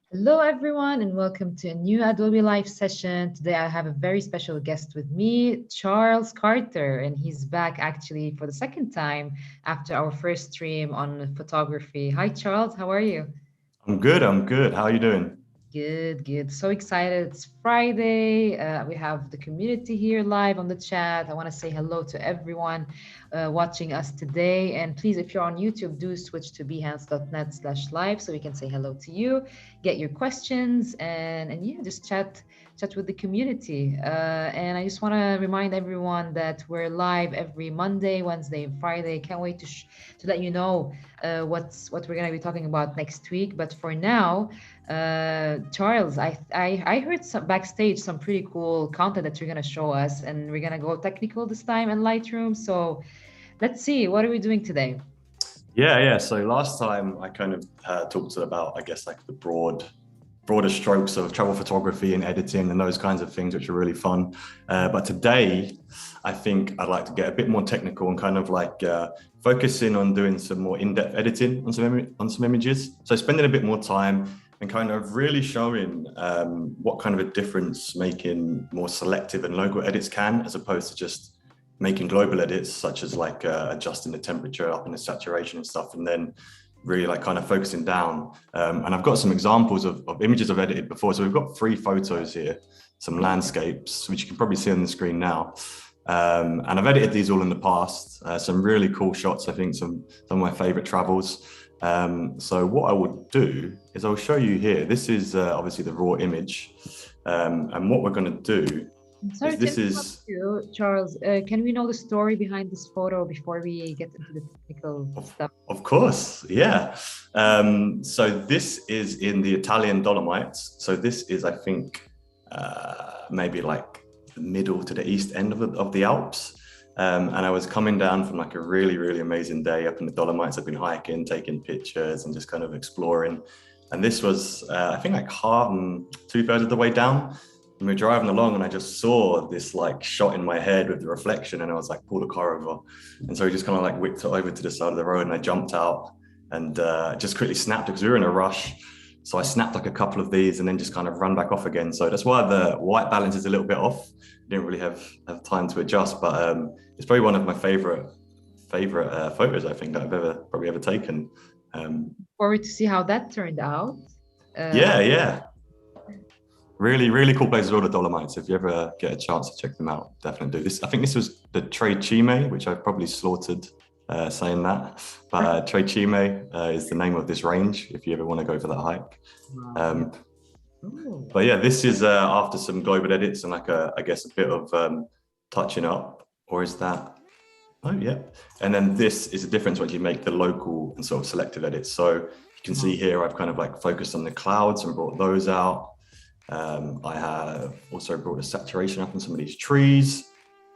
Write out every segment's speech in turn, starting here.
Hello everyone and welcome to a new Adobe Live session. Today I have a very special guest with me, Charles Carter, and he's back actually for the second time after our first stream on photography. Hi Charles, how are you? I'm good. How are you doing? Good. So excited. It's Friday. We have the community here live on the chat. I want to say hello to everyone watching us today. And please, if you're on YouTube, do switch to behance.net/live so we can say hello to you, get your questions, and yeah, just chat with the community. And I just want to remind everyone that we're live every Monday, Wednesday, and Friday. Can't wait to let you know what we're going to be talking about next week. But for now, Charles, I heard backstage some pretty cool content that you're going to show us, and we're going to go technical this time in Lightroom. So let's see, what are we doing today? Yeah. So last time I kind of talked about, I guess, like the broader strokes of travel photography and editing and those kinds of things, which are really fun. But today, I think I'd like to get a bit more technical and kind of like focus in on doing some more in-depth editing on some images. So spending a bit more time and kind of really showing what kind of a difference making more selective and local edits can, as opposed to just making global edits, such as like adjusting the temperature up in the saturation and stuff, and then really like kind of focusing down. And I've got some examples of images I've edited before. So we've got 3 photos here, some landscapes, which you can probably see on the screen now. And I've edited these all in the past, some really cool shots, I think some of my favorite travels. So what I would do is I'll show you here. This is obviously the raw image. And what we're going to do is Charles, can we know the story behind this photo before we get into the technical stuff? Of course, yeah. So this is in the Italian Dolomites. So this is, I think, maybe like the middle to the east end of the Alps. And I was coming down from like a really amazing day up in the Dolomites. I've been hiking, taking pictures and just kind of exploring. And this was, I think, like 2/3 of the way down. And we were driving along and I just saw this like shot in my head with the reflection, and I was like, pull the car over. And so we just kind of like whipped it over to the side of the road, and I jumped out and just quickly snapped it because we were in a rush. So I snapped like a couple of these and then just kind of run back off again. So that's why the white balance is a little bit off. I didn't really have time to adjust, but it's probably one of my favorite photos, I think, that I've probably ever taken. Forward to see how that turned out. Yeah. Really cool places, all the Dolomites. If you ever get a chance to check them out, definitely do this. I think this was the Tre Cime, which I've probably slaughtered saying that. But Tre Cime is the name of this range, if you ever want to go for that hike. But yeah, this is after some global edits and like I guess a bit of touching up. Or is that? Oh, yeah. And then this is the difference when you make the local and sort of selective edits. So you can see here, I've kind of like focused on the clouds and brought those out. I have also brought the saturation up in some of these trees,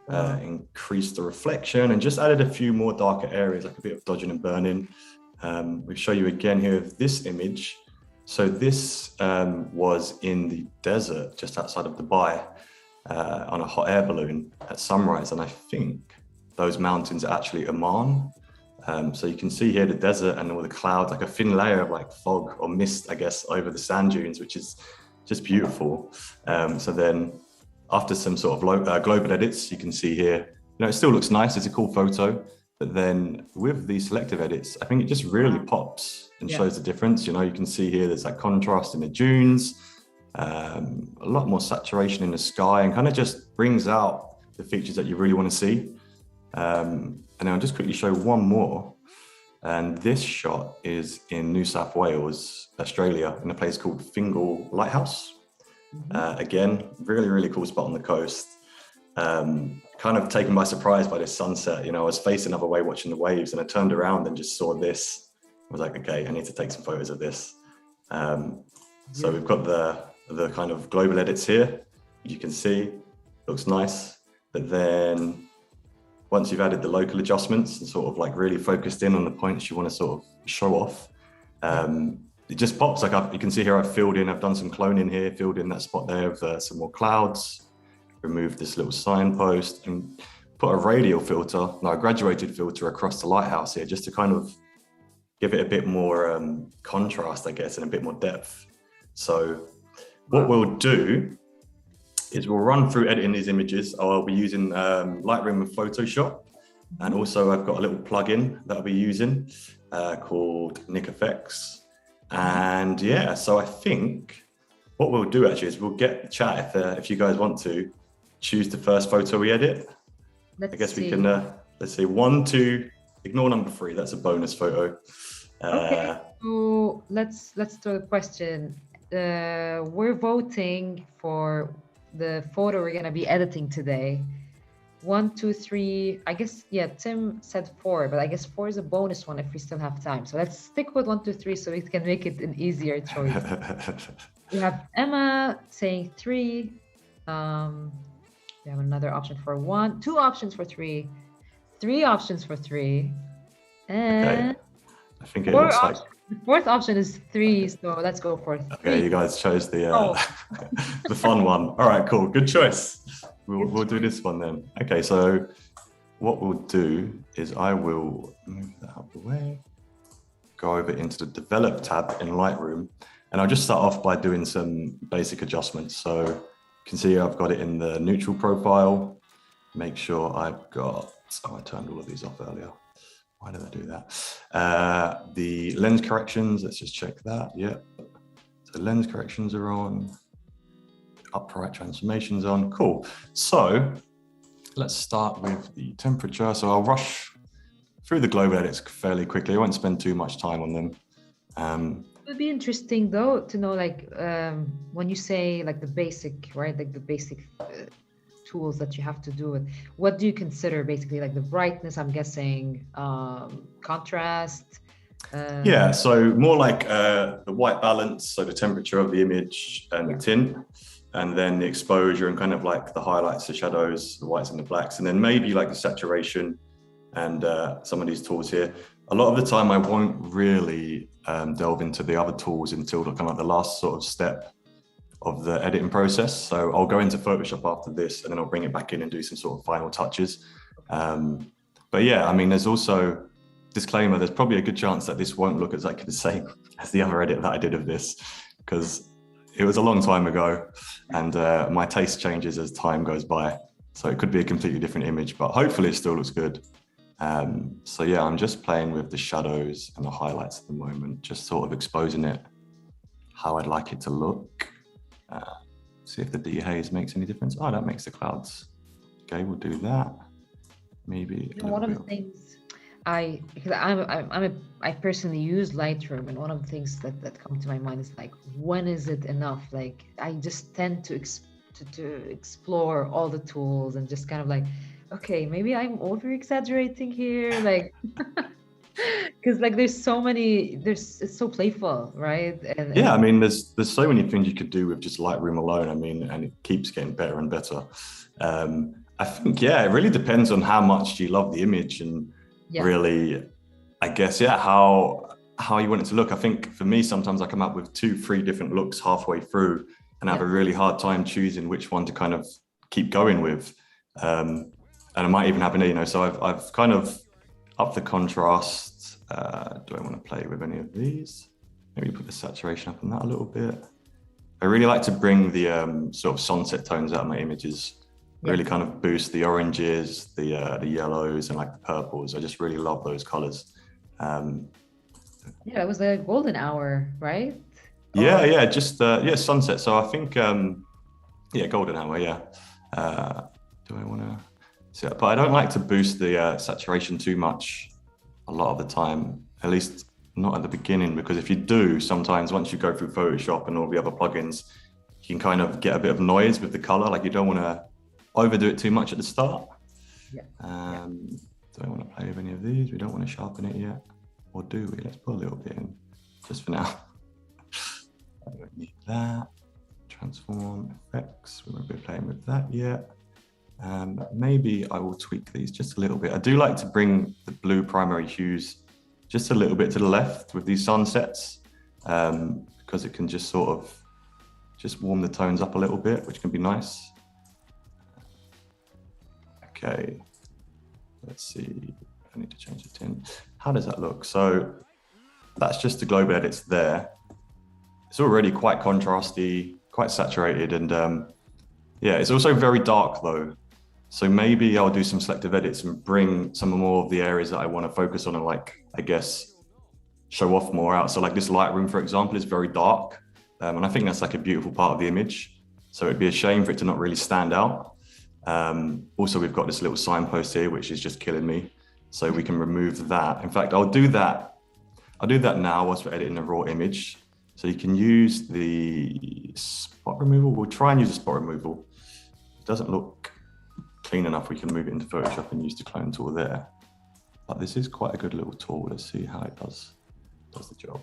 increased the reflection, and just added a few more darker areas, like a bit of dodging and burning. We show you again here of this image. So this was in the desert just outside of Dubai on a hot air balloon at sunrise, and I think those mountains are actually Oman. So you can see here the desert and all the clouds, like a thin layer of like fog or mist, I guess, over the sand dunes, which is just beautiful. So then after some sort of global edits, you can see here, it still looks nice. It's a cool photo, but then with the selective edits, I think it just really pops and shows the difference. You can see here, there's like contrast in the dunes, a lot more saturation in the sky, and kind of just brings out the features that you really want to see. And then I'll just quickly show one more. And this shot is in New South Wales, Australia, in a place called Fingal Lighthouse. Again, really cool spot on the coast. Kind kind of taken by surprise by this sunset. You know, I was facing another way watching the waves, and I turned around and just saw this. I was like, okay, I need to take some photos of this. So we've got the kind of global edits here. You can see, looks nice. But then once you've added the local adjustments and sort of like really focused in on the points you want to sort of show off, it just pops. Like you can see here, I've filled in, I've done some cloning here, filled in that spot there with some more clouds, removed this little signpost, and put a radial filter, no, a graduated filter across the lighthouse here, just to kind of give it a bit more contrast, I guess, and a bit more depth. So what we'll do is we'll run through editing these images. I'll be using Lightroom and Photoshop. And also I've got a little plugin that I'll be using called Nick Effects. And yeah, so I think what we'll do actually is we'll get the chat if you guys want to choose the first photo we edit. I guess we can, let's see, 1, 2, ignore number 3, that's a bonus photo. Okay, so let's throw the question. We're voting for the photo we're gonna be editing today. 1, 2, 3. I guess, yeah, Tim said 4, but I guess 4 is a bonus one if we still have time. So let's stick with 1, 2, 3 so we can make it an easier choice. We have Emma saying 3. We have another option for 1, 2 options for 3, 3 options for 3, and okay. I think it looks like the 4th option is 3, so let's go for 3. Okay, you guys chose the the fun one. All right, cool, good choice. We'll do this one then. Okay, so what we'll do is I will move that out of the way, go over into the Develop tab in Lightroom, and I'll just start off by doing some basic adjustments. So you can see I've got it in the neutral profile. Make sure I've got, oh, I turned all of these off earlier. Why did I do that? The lens corrections, let's just check that. Yep. So lens corrections are on. Upright transformations on. Cool. So let's start with the temperature. So I'll rush through the global edits fairly quickly. I won't spend too much time on them. It would be interesting though to know, like, when you say like the basic, right? Like the basic tools that you have to do it. What do you consider basically, like the brightness? I'm guessing contrast. Yeah, so more like the white balance, so the temperature of the image and the tint, and then the exposure and kind of like the highlights, the shadows, the whites and the blacks, and then maybe like the saturation and some of these tools here. A lot of the time I won't really delve into the other tools until kind of the last sort of step of the editing process. So I'll go into Photoshop after this, and then I'll bring it back in and do some sort of final touches. But yeah, I mean, there's also, disclaimer, there's probably a good chance that this won't look exactly the same as the other edit that I did of this, because it was a long time ago, and my taste changes as time goes by. So it could be a completely different image, but hopefully it still looks good. So yeah, I'm just playing with the shadows and the highlights at the moment, just sort of exposing it how I'd like it to look. See if the dehaze makes any difference. Oh, that makes the clouds. Okay, we'll do that. Maybe one of the things because I personally use Lightroom, and one of the things that come to my mind is like, when is it enough? Like, I just tend to explore all the tools and just kind of like, okay, maybe I'm over exaggerating here, like, because like there's so many, it's so playful, right? And yeah, I mean, there's so many things you could do with just Lightroom alone. I mean, and it keeps getting better and better. I think, yeah, it really depends on how much you love the image, and really, I guess, yeah, how you want it to look. I think for me, sometimes I come up with 2-3 different looks halfway through, and I have a really hard time choosing which one to kind of keep going with. And I might even have an, so I've kind of upped the contrast. Do I want to play with any of these? Maybe put the saturation up on that a little bit. I really like to bring the sort of sunset tones out of my images. Really kind of boost the oranges, the yellows, and like the purples. I just really love those colors. Yeah, it was the golden hour, right? Yeah, yeah, just sunset. So I think yeah, golden hour. Yeah. Do I want to? But I don't like to boost the saturation too much a lot of the time, at least not at the beginning, because if you do, sometimes once you go through Photoshop and all the other plugins, you can kind of get a bit of noise with the color. Like, you don't want to overdo it too much at the start. Yeah. Do I want to play with any of these? We don't want to sharpen it yet. Or do we? Let's put a little bit in, just for now. I don't need that. Transform effects, we won't be playing with that yet. Maybe I will tweak these just a little bit. I do like to bring the blue primary hues just a little bit to the left with these sunsets, because it can just sort of just warm the tones up a little bit, which can be nice. Okay, let's see. I need to change the tint. How does that look? So that's just the global edits there. It's already quite contrasty, quite saturated, and yeah, it's also very dark though. So maybe I'll do some selective edits and bring some more of the areas that I want to focus on and, like, I guess, show off more out. So like this Lightroom, for example, is very dark. And I think that's like a beautiful part of the image. So it'd be a shame for it to not really stand out. Also, we've got this little signpost here, which is just killing me. So we can remove that. In fact, I'll do that now whilst we're editing a raw image. So you can use the spot removal. We'll try and use the spot removal. It doesn't look clean enough. We can move it into Photoshop and use the clone tool there. But this is quite a good little tool. Let's see how it does the job.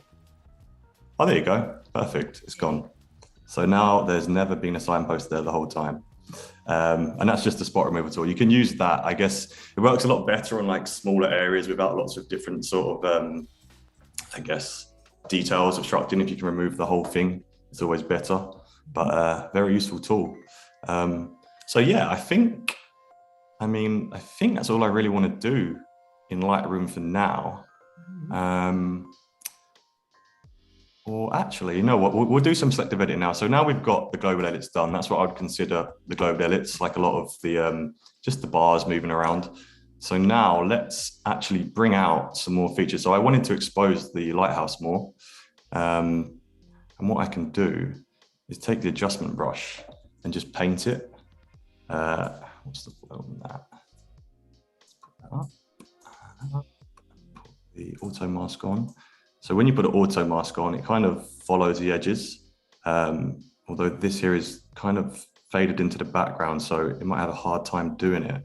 Oh, there you go. Perfect. It's gone. So now there's never been a signpost there the whole time. And that's just the spot removal tool. You can use that. I guess it works a lot better on like smaller areas without lots of different sort of, I guess, details obstructing. If you can remove the whole thing, it's always better, but very useful tool. So yeah, I think that's all I really want to do in Lightroom for now. Or actually, you know what, we'll do some selective editing now. So now we've got the global edits done. That's what I would consider the global edits, like a lot of the, just the bars moving around. So now let's actually bring out some more features. So I wanted to expose the lighthouse more. And what I can do is take the adjustment brush and just paint it. What's the flow on that? Let's put that up. Put the auto mask on. So when you put an auto mask on, it kind of follows the edges. Although this here is kind of faded into the background, so it might have a hard time doing it.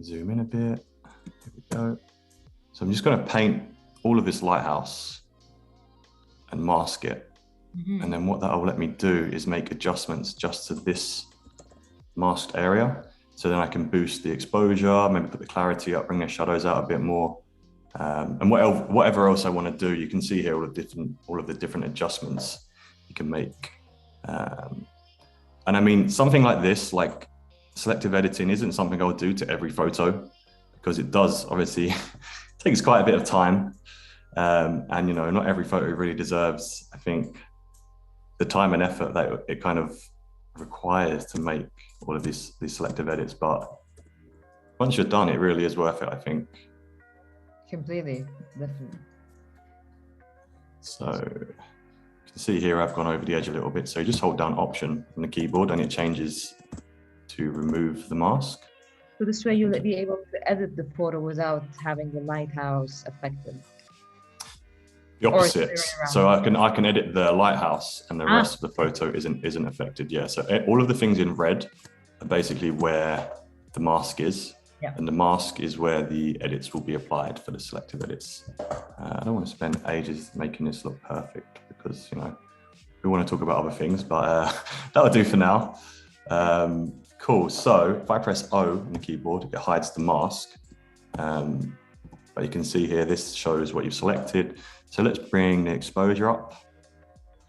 Zoom in a bit. Here we go. So I'm just going to paint all of this lighthouse and mask it. And then what that will let me do is make adjustments just to this masked area. So then I can boost the exposure, maybe put the clarity up, bring the shadows out a bit more. And whatever else I want to do, you can see here all of the different adjustments you can make. And I mean, something like this, like selective editing, isn't something I'll do to every photo, because it does obviously takes quite a bit of time. And you know, not every photo really deserves, I think, the time and effort that it kind of requires to make all of these selective edits. But once you're done, it really is worth it, I think. Completely, definitely. So you can see here I've gone over the edge a little bit. So you just hold down Option on the keyboard and it changes to remove the mask. So this way you'll be able to edit the photo without having the lighthouse affected. The opposite. So I can edit the lighthouse and the rest of the photo isn't affected. Yeah. So all of the things in red are basically where the mask is. Yeah. And the mask is where the edits will be applied for the selective edits. I don't want to spend ages making this look perfect because, you know, we want to talk about other things, but that'll do for now. Cool. So if I press O on the keyboard, it hides the mask. But you can see here, this shows what you've selected. So let's bring the exposure up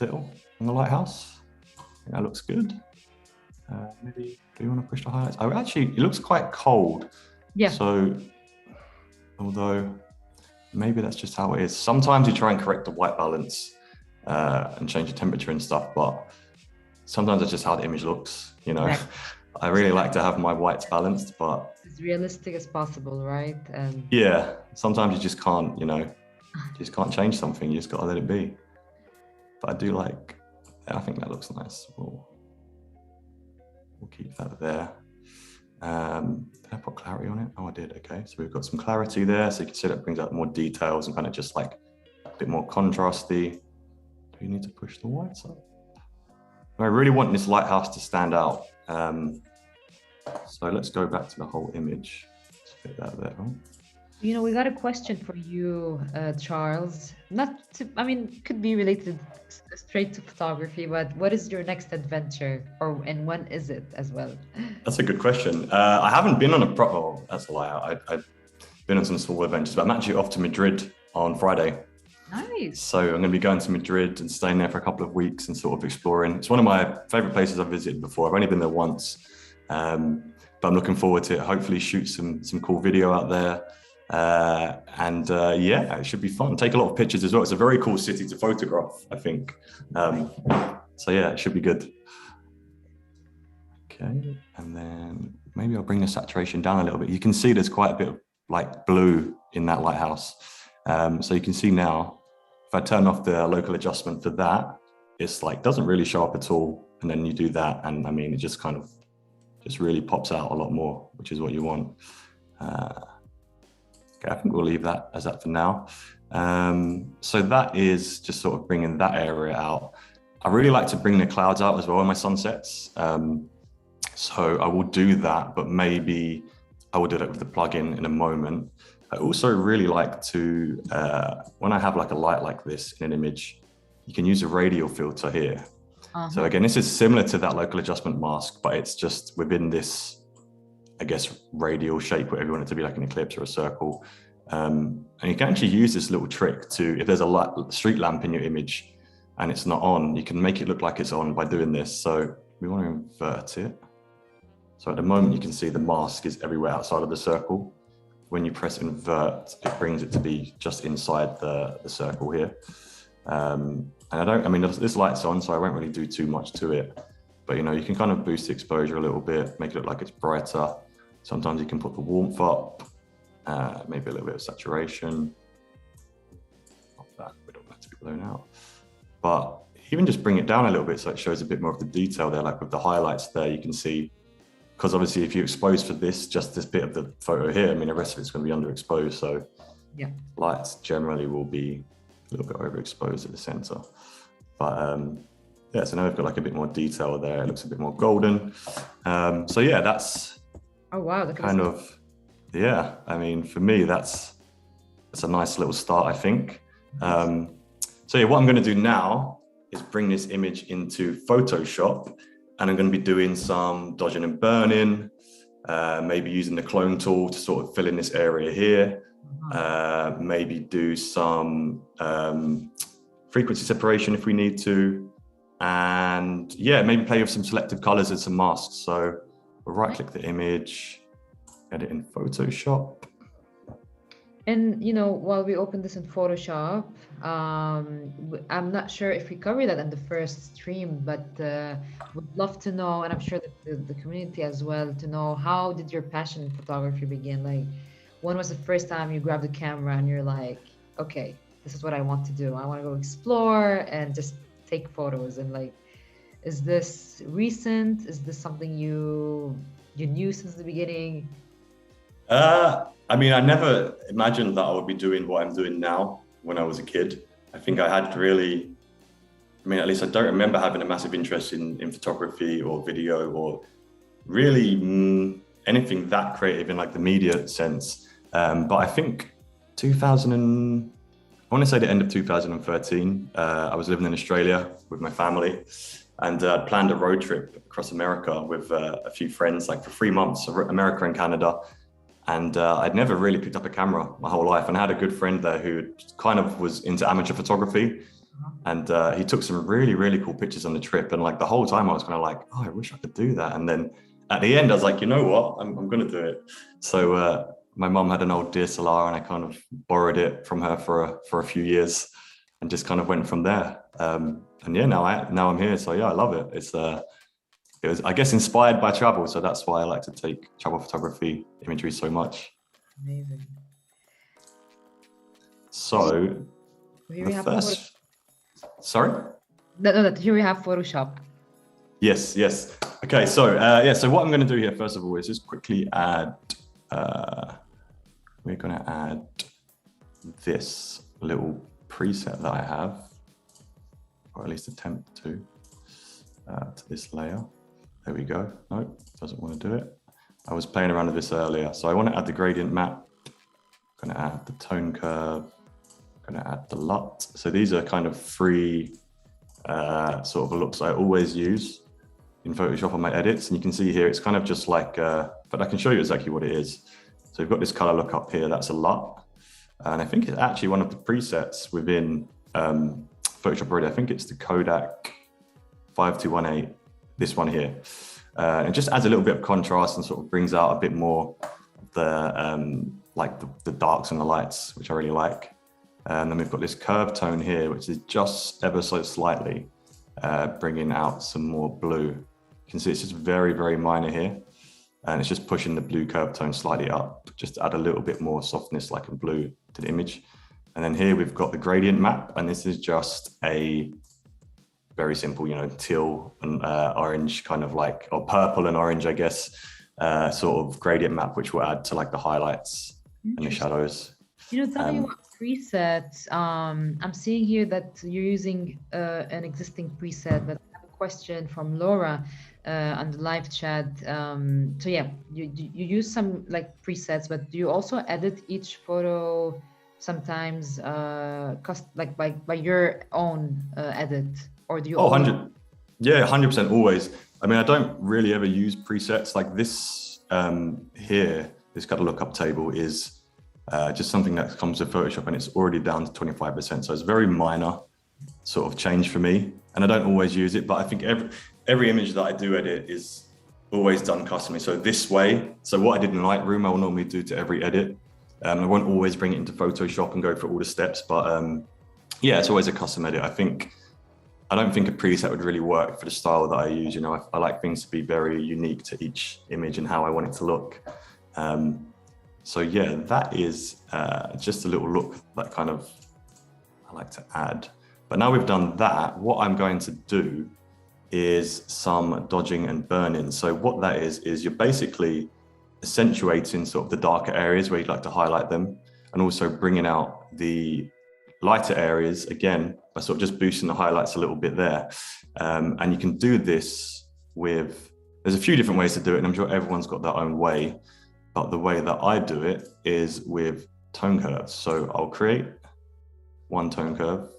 a little on the lighthouse. I think that looks good. Maybe do you want to push the highlights? Oh, actually, it looks quite cold. Yeah. So, although maybe that's just how it is. Sometimes you try and correct the white balance and change the temperature and stuff, but sometimes that's just how the image looks. You know, right. I really like to have my whites balanced, but as realistic as possible, right? Yeah. Sometimes you just can't, you know, you just can't change something. You just got to let it be. But I do like. I think that looks nice. We'll keep that there. Did I put clarity on it? Oh, I did. Okay, so we've got some clarity there. So you can see that brings out more details and kind of just like a bit more contrasty. Do we need to push the whites up? I really want this lighthouse to stand out. So let's go back to the whole image. Let's fit that there. You know, we got a question for you, Charles. Not to, I mean, could be related straight to photography, but what is your next adventure, or and when is it as well? That's a good question. I haven't been on a oh, that's a lie. I've been on some small adventures, but I'm actually off to Madrid on Friday. Nice. So I'm going to be going to Madrid and staying there for a couple of weeks and sort of exploring. It's one of my favorite places I've visited before. I've only been there once, but I'm looking forward to it. Hopefully shoot some cool video out there. Yeah, it should be fun. Take a lot of pictures as well. It's a very cool city to photograph, I think. So yeah, it should be good. Okay, and then maybe I'll bring the saturation down a little bit. You can see there's quite a bit of like blue in that lighthouse. So you can see now, if I turn off the local adjustment for that, it's like doesn't really show up at all. And then you do that, and I mean, it just kind of just really pops out a lot more, which is what you want. Okay, I think we'll leave that as that for now. So that is just sort of bringing that area out. I really like to bring the clouds out as well in my sunsets. So I will do that, but maybe I will do that with the plugin in a moment. I also really like to, when I have like a light like this in an image, you can use a radial filter here. So again, this is similar to that local adjustment mask, but it's just within this, I guess, radial shape, whatever you want it to be, like an eclipse or a circle. And you can actually use this little trick to, if there's a street lamp in your image and it's not on, you can make it look like it's on by doing this. So we want to invert it. So at the moment, you can see the mask is everywhere outside of the circle. When you press invert, it brings it to be just inside the circle here. And I mean, this light's on, so I won't really do too much to it. But you know, you can kind of boost the exposure a little bit, make it look like it's brighter. Sometimes you can put the warmth up, maybe a little bit of saturation. Not that, we don't want that to be blown out. But even just bring it down a little bit so it shows a bit more of the detail there, like with the highlights there, you can see, because obviously if you expose for this, just this bit of the photo here, I mean, the rest of it's going to be underexposed. So yeah, lights generally will be a little bit overexposed at the center. But yeah, so now we've got like a bit more detail there. It looks a bit more golden. So yeah, that's kind of, yeah, I mean, for me, that's a nice little start, I think. So yeah, what I'm going to do now is bring this image into Photoshop, and I'm going to be doing some dodging and burning, maybe using the clone tool to sort of fill in this area here, maybe do some frequency separation if we need to, and yeah, maybe play with some selective colors and some masks. So we'll right click the image, edit in Photoshop. And you know, while we open this in Photoshop, I'm not sure if we covered that in the first stream, but would love to know, and I'm sure that the community as well, to know, how did your passion in photography begin? Like, when was the first time you grabbed the camera and you're like, okay, this is what I want to do. I want to go explore and just take photos. And like, is this recent? Is this something you knew since the beginning? I mean, I never imagined that I would be doing what I'm doing now when I was a kid. I think I had really, I mean, at least I don't remember having a massive interest in photography or video or really anything that creative in like the media sense. But I think I want to say the end of 2013, I was living in Australia with my family, and I'd planned a road trip across America with a few friends, like for 3 months, America and Canada. And I'd never really picked up a camera my whole life. And I had a good friend there who kind of was into amateur photography. And he took some really, really cool pictures on the trip. And like the whole time I was kind of like, oh, I wish I could do that. And then at the end, I was like, you know what, I'm going to do it. So my mom had an old DSLR and I kind of borrowed it from her for a few years and just kind of went from there. And yeah, now I'm here. So yeah, I love it. It was, I guess, inspired by travel. So that's why I like to take travel photography imagery so much. Amazing. So sorry? No, here we have Photoshop. Yes. Okay, so yeah, so what I'm going to do here, first of all, is just quickly add, we're going to add this little preset that I have, or at least attempt to this layer. There we go. Nope, doesn't want to do it. I was playing around with this earlier. So I want to add the gradient map. I'm going to add the tone curve. I'm going to add the LUT. So these are kind of free sort of looks I always use in Photoshop on my edits. And you can see here, it's kind of just like, but I can show you exactly what it is. So we've got this color look up here. That's a LUT. And I think it's actually one of the presets within Photoshop already. I think it's the Kodak 5218, this one here. It just adds a little bit of contrast and sort of brings out a bit more of the like the darks and the lights, which I really like. And then we've got this curve tone here, which is just ever so slightly bringing out some more blue. You can see it's just very, very minor here. And it's just pushing the blue curve tone slightly up, just to add a little bit more softness, like a blue to the image. And then here we've got the gradient map, and this is just a very simple, you know, teal and orange kind of like, or purple and orange, I guess, sort of gradient map, which will add to like the highlights and the shadows. You know, tell me what presets. I'm seeing here that you're using an existing preset, but I have a question from Laura on the live chat. So yeah, you use some like presets, but do you also edit each photo sometimes like by your own edit, or do you? 100, yeah, 100% always. I mean, I don't really ever use presets like this here. This kind of lookup table is just something that comes with Photoshop, and it's already down to 25%. So it's a very minor sort of change for me, and I don't always use it, but I think every image that I do edit is always done customly. So this way, so what I did in Lightroom, I will normally do to every edit. I won't always bring it into Photoshop and go through all the steps, but yeah, it's always a custom edit. I don't think a preset would really work for the style that I use. You know, I like things to be very unique to each image and how I want it to look. So yeah, that is just a little look that kind of I like to add. But now we've done that, what I'm going to do is some dodging and burning. So what that is you're basically accentuating sort of the darker areas where you'd like to highlight them, and also bringing out the lighter areas again by sort of just boosting the highlights a little bit there. And you can do this with, there's a few different ways to do it, and I'm sure everyone's got their own way, but the way that I do it is with tone curves. So I'll create one tone curve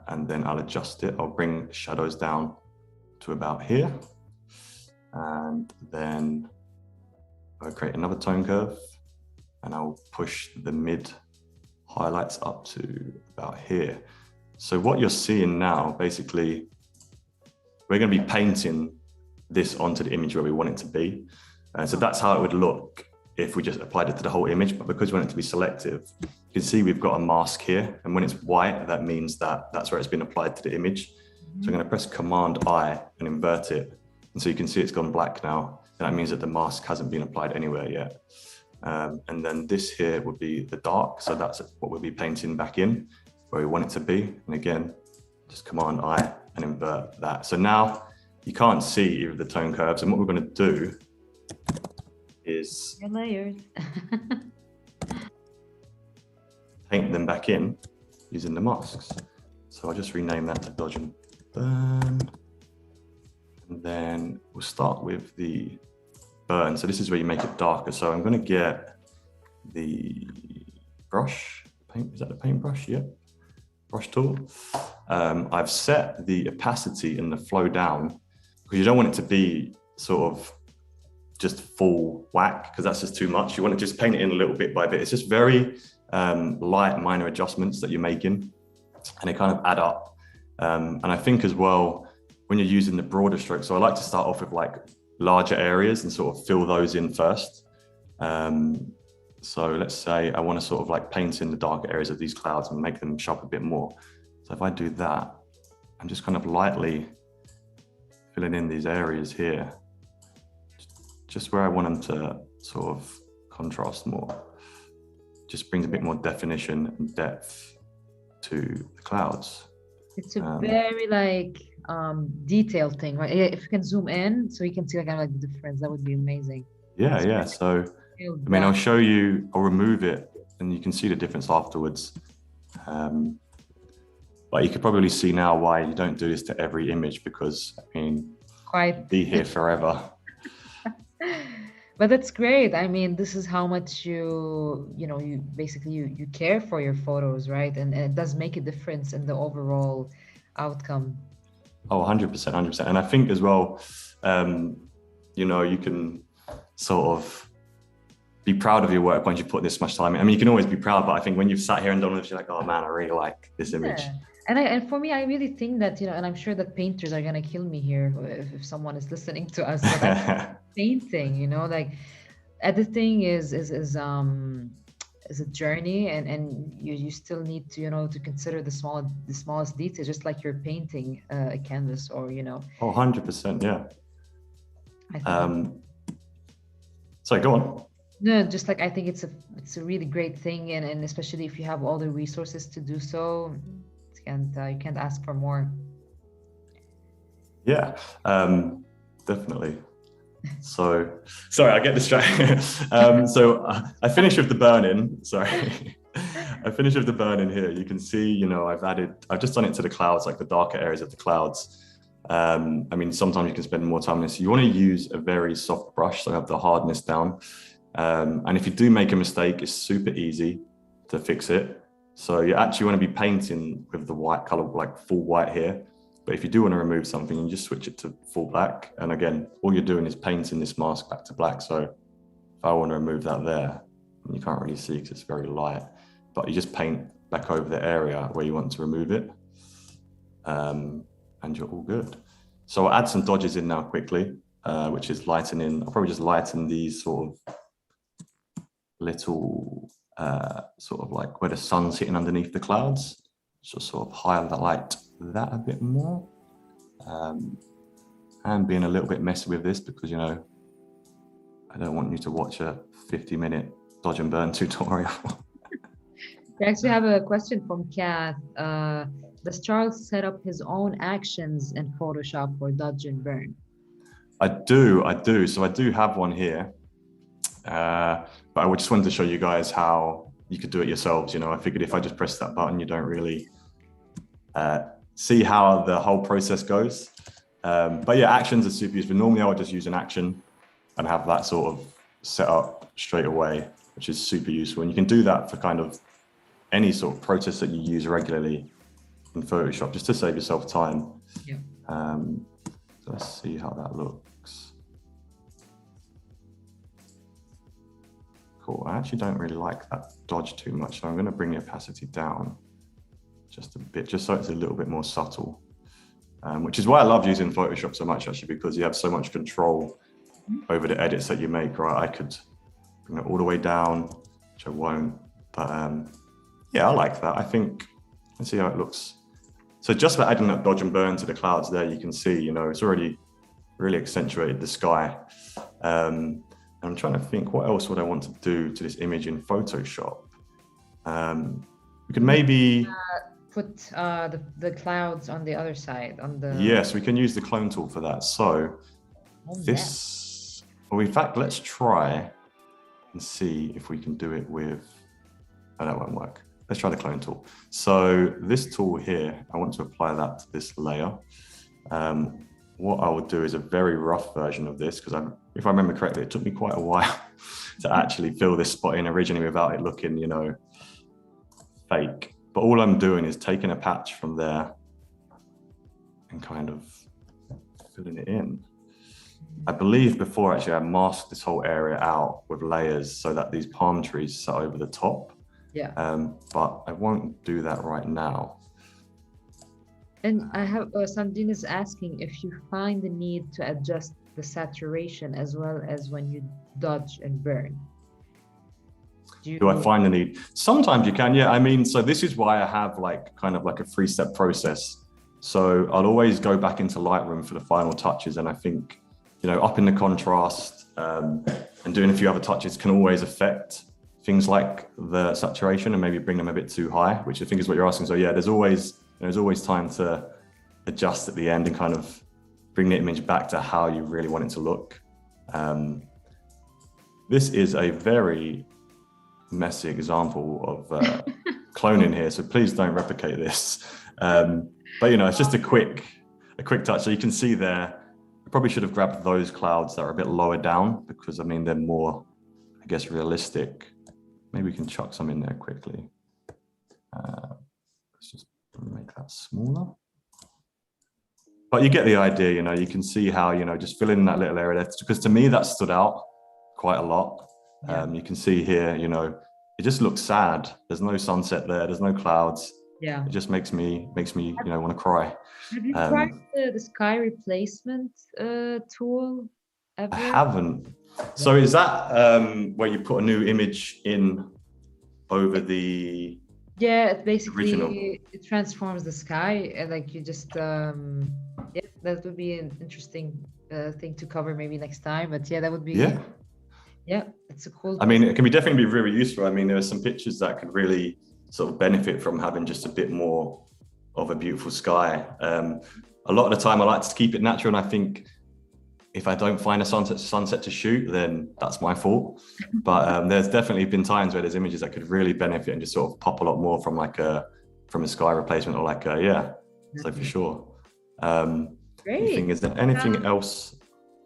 and then I'll adjust it. I'll bring shadows down to about here, and then I'll create another tone curve and I'll push the mid highlights up to about here. So what you're seeing now, basically, we're going to be painting this onto the image where we want it to be. So that's how it would look if we just applied it to the whole image. But because we want it to be selective, you can see we've got a mask here. And when it's white, that means that that's where it's been applied to the image. So I'm going to press Command I and invert it. And so you can see it's gone black now. And that means that the mask hasn't been applied anywhere yet. And then this here would be the dark. So that's what we'll be painting back in where we want it to be. And again, just Command I and invert that. So now you can't see either of the tone curves. And what we're going to do is your layers. paint them back in using the masks. So I'll just rename that to Dodge and Burn. And then we'll start with the burn. So this is where you make it darker. So I'm going to get the brush, paint, is that the paintbrush? Yep. Brush tool. I've set the opacity and the flow down because you don't want it to be sort of just full whack, because that's just too much. You want to just paint it in a little bit by bit. It's just very light minor adjustments that you're making, and they kind of add up. And I think as well, when you're using the broader strokes, so I like to start off with like larger areas and sort of fill those in first. So let's say I want to sort of like paint in the darker areas of these clouds and make them show up a bit more. So if I do that, I'm just kind of lightly filling in these areas here, just where I want them to sort of contrast more. Just brings a bit more definition and depth to the clouds. It's a very like detailed thing, right? If you can zoom in so you can see like kind of like the difference, that would be amazing. Yeah, yeah. So I mean, I'll show you, I'll remove it and you can see the difference afterwards. But you could probably see now why you don't do this to every image, because I mean, quite be here forever. But that's great. I mean, this is how much you basically you care for your photos, right? And it does make a difference in the overall outcome. Oh, 100%, 100%. And I think as well, you can sort of be proud of your work once you put this much time in. I mean, you can always be proud, but I think when you've sat here and done this, you're like, oh man, I really like this image. Yeah. And for me, I really think that, and I'm sure that painters are gonna kill me here if someone is listening to us, but I think painting, like editing is a journey, and you still need to to consider the smallest details, just like you're painting a canvas, or Oh, 100%, yeah. I think Sorry, go on. no, just like I think it's a really great thing, and especially if you have all the resources to do so, you can't ask for more. Yeah, definitely. So, sorry, I get distracted. I finished with the burn-in. Sorry, I finished with the burn-in here. You can see, I've just done it to the clouds, like the darker areas of the clouds. I mean, sometimes you can spend more time on this. You want to use a very soft brush, so have the hardness down. And if you do make a mistake, it's super easy to fix it. So you actually want to be painting with the white color, like full white here. But if you do want to remove something, you just switch it to full black. And again, all you're doing is painting this mask back to black. So if I want to remove that there, you can't really see because it's very light, but you just paint back over the area where you want to remove it. And you're all good. So I'll add some dodges in now quickly, which is lightening. I'll probably just lighten these sort of little, sort of like where the sun's hitting underneath the clouds. Just sort of highlight that a bit more. And being a little bit messy with this because, I don't want you to watch a 50-minute dodge and burn tutorial. We actually have a question from Kath. Does Charles set up his own actions in Photoshop for dodge and burn? I do. So I do have one here. But I just wanted to show you guys how you could do it yourselves. I figured if I just press that button, you don't really see how the whole process goes. But yeah, actions are super useful. Normally I would just use an action and have that sort of set up straight away, which is super useful. And you can do that for kind of any sort of process that you use regularly in Photoshop, just to save yourself time. Yeah. So let's see how that looks. Cool. I actually don't really like that dodge too much, so I'm going to bring the opacity down just a bit, just so it's a little bit more subtle. Which is why I love using Photoshop so much, actually, because you have so much control over the edits that you make, right? I could bring it all the way down, which I won't, but yeah, I like that. I think, let's see how it looks. So just by adding that dodge and burn to the clouds there, you can see, it's already really accentuated the sky. I'm trying to think, what else would I want to do to this image in Photoshop? We could maybe put the clouds on the other side, on the... Yes, we can use the clone tool for that. So this, well, in fact, let's try and see if we can do it with, oh, that won't work. Let's try the clone tool. So this tool here, I want to apply that to this layer. What I will do is a very rough version of this, because if I remember correctly, it took me quite a while to actually fill this spot in originally without it looking, fake. But all I'm doing is taking a patch from there and kind of filling it in. I believe before actually I masked this whole area out with layers so that these palm trees sit over the top. Yeah. But I won't do that right now. And I have Sandrine is asking if you find the need to adjust the saturation as well as when you dodge and burn. Do I find the need? Sometimes you can, yeah. I mean, so this is why I have kind of like a 3-step process. So I'll always go back into Lightroom for the final touches. And I think, upping the contrast and doing a few other touches can always affect things like the saturation and maybe bring them a bit too high, which I think is what you're asking. So yeah, there's always time to adjust at the end and kind of bring the image back to how you really want it to look. This is a very messy example of cloning here, so please don't replicate this. But it's just a quick touch. So you can see there, probably should have grabbed those clouds that are a bit lower down because I mean, they're more, I guess, realistic. Maybe we can chuck some in there quickly. Let's just make that smaller. But you get the idea, you know, you can see how, you know, just fill in that little area there, because to me that stood out quite a lot. Yeah. You can see here, you know, it just looks sad. There's no sunset there. There's no clouds. Yeah. It just makes me, you know, want to cry. Have you tried the sky replacement tool ever? I haven't. So is that where you put a new image in over the it basically original? It transforms the sky, and like you just yeah, that would be an interesting thing to cover maybe next time. But yeah, that would be yeah, it's a cool. I mean, it can be definitely be very useful. I mean, there are some pictures that could really sort of benefit from having just a bit more of a beautiful sky. A lot of the time I like to keep it natural, and I think if I don't find a sunset to shoot, then that's my fault. But there's definitely been times where there's images that could really benefit and just sort of pop a lot more from a sky replacement, or like so for sure. Great. Is there anything else?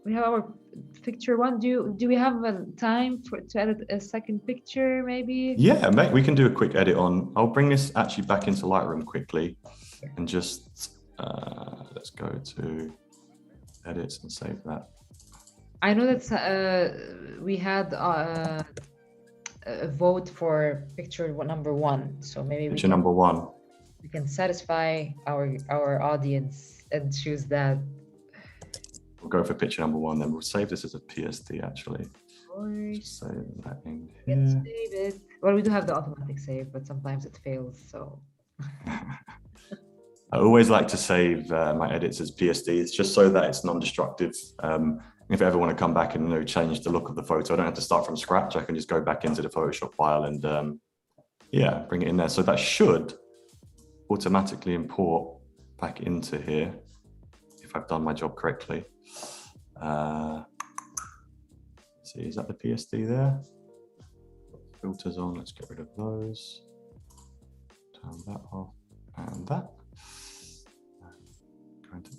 We have our picture one. Do we have time to edit a second picture maybe? Yeah, mate, we can do a quick edit on. I'll bring this actually back into Lightroom quickly and just let's go to edits and save that. I know that we had a vote for picture number one, so maybe picture number one. We can satisfy our audience and choose that. We'll go for picture number one, then we'll save this as a PSD actually. Of course. Just save that in here. Let's save it. Well, we do have the automatic save, but sometimes it fails, so. I always like to save my edits as PSDs just so that it's non-destructive. If I ever want to come back and, you know, change the look of the photo, I don't have to start from scratch. I can just go back into the Photoshop file and yeah, bring it in there. So that should automatically import back into here if I've done my job correctly. See, is that the PSD there? Filters on, let's get rid of those. Turn that off and that.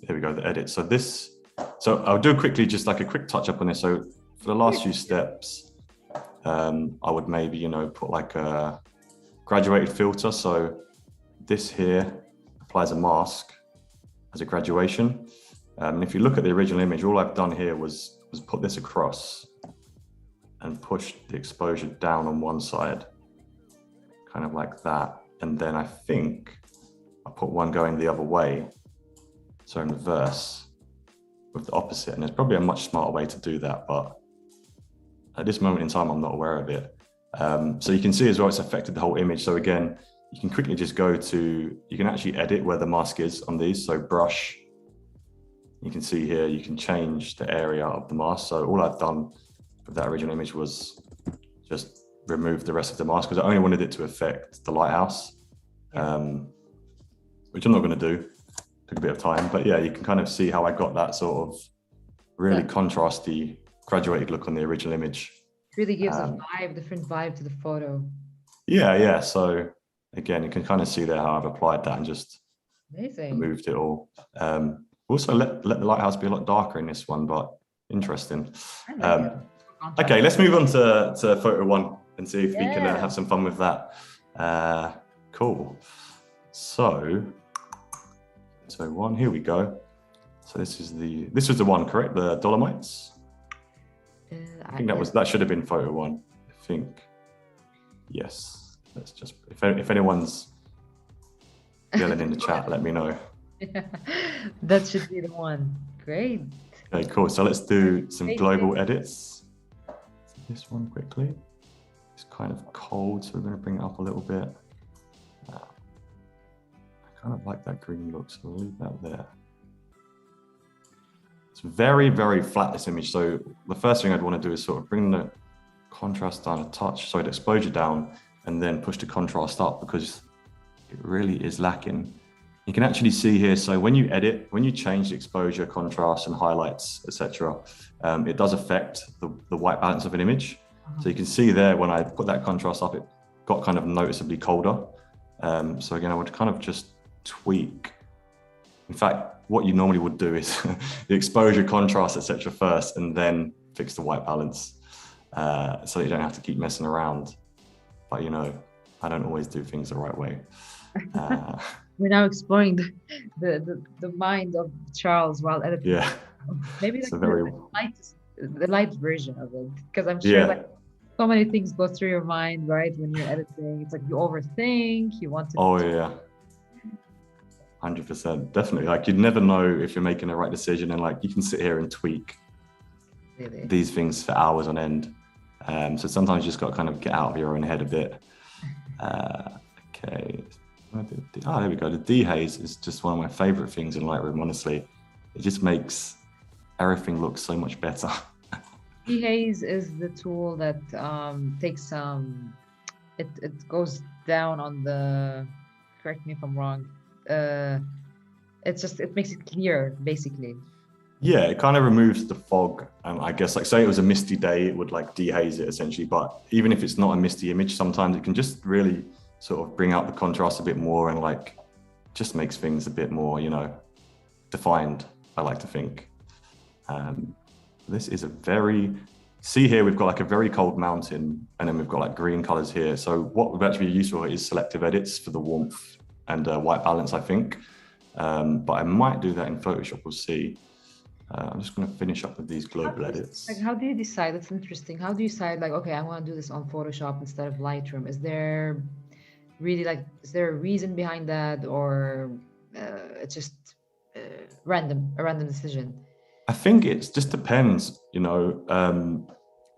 There we go, the edit. So I'll do quickly, just like a quick touch up on this. So for the last few steps, I would maybe, you know, put like a graduated filter. So this here applies a mask as a graduation. And if you look at the original image, all I've done here was put this across and push the exposure down on one side, kind of like that. And then I think I put one going the other way. So in reverse with the opposite, and there's probably a much smarter way to do that, but at this moment in time, I'm not aware of it. So you can see as well, it's affected the whole image. So again, you can quickly just go to, you can actually edit where the mask is on these. So brush, you can see here, you can change the area of the mask. So all I've done with that original image was just remove the rest of the mask because I only wanted it to affect the lighthouse, which I'm not going to do. Took a bit of time, but yeah, you can kind of see how I got that sort of really contrasty graduated look on the original image. It really gives a different vibe to the photo. Yeah. So again, you can kind of see there how I've applied that and just removed it all. Also let the lighthouse be a lot darker in this one, but interesting. Okay, let's move on to photo one and see if we can have some fun with that. Cool. So one, here we go. So this was the one, correct? The Dolomites. I think that should have been photo one. I think, yes. Let's just, if anyone's yelling in the chat, let me know. That should be the one. Great. Okay, cool. So let's do some global edits. This one quickly. It's kind of cold, so we're going to bring it up a little bit. I kind of like that green look, so we'll leave that there. It's very, very flat, this image. So the first thing I'd want to do is sort of bring the contrast down a touch, sorry, the exposure down, and then push the contrast up because it really is lacking. You can actually see here, so when you edit, when you change the exposure, contrast, and highlights, etc., it does affect the white balance of an image. So you can see there, when I put that contrast up, it got kind of noticeably colder. So again, I would kind of just tweak. In fact, what you normally would do is the exposure, contrast, etc. first, and then fix the white balance, so you don't have to keep messing around. But you know, I don't always do things the right way. We're now exploring the mind of Charles while editing. Yeah, Maybe it's like a very the light version of it, because I'm sure like so many things go through your mind, right? When you're editing, it's like you overthink, you want to. Oh yeah, 100%, definitely. Like you'd never know if you're making the right decision, and like you can sit here and tweak these things for hours on end. So sometimes you just got to kind of get out of your own head a bit. Okay. Oh, there we go. The dehaze is just one of my favorite things in Lightroom, honestly. It just makes everything look so much better. Dehaze is the tool that takes it goes down on the, correct me if I'm wrong, it makes it clear basically. Yeah, it kind of removes the fog. I guess, like, say it was a misty day, it would like dehaze it essentially. But even if it's not a misty image, sometimes it can just really sort of bring out the contrast a bit more, and like just makes things a bit more, you know, defined, I like to think. This is a see here, we've got like a very cold mountain, and then we've got like green colors here. So what would actually be useful is selective edits for the warmth and white balance, I think. But I might do that in Photoshop, we'll see. I'm just going to finish up with these global edits. Like, how do you decide? That's interesting. How do you decide, like, okay, I want to do this on Photoshop instead of Lightroom? Is there really like, is there a reason behind that, or it's just a random decision? I think it just depends, you know.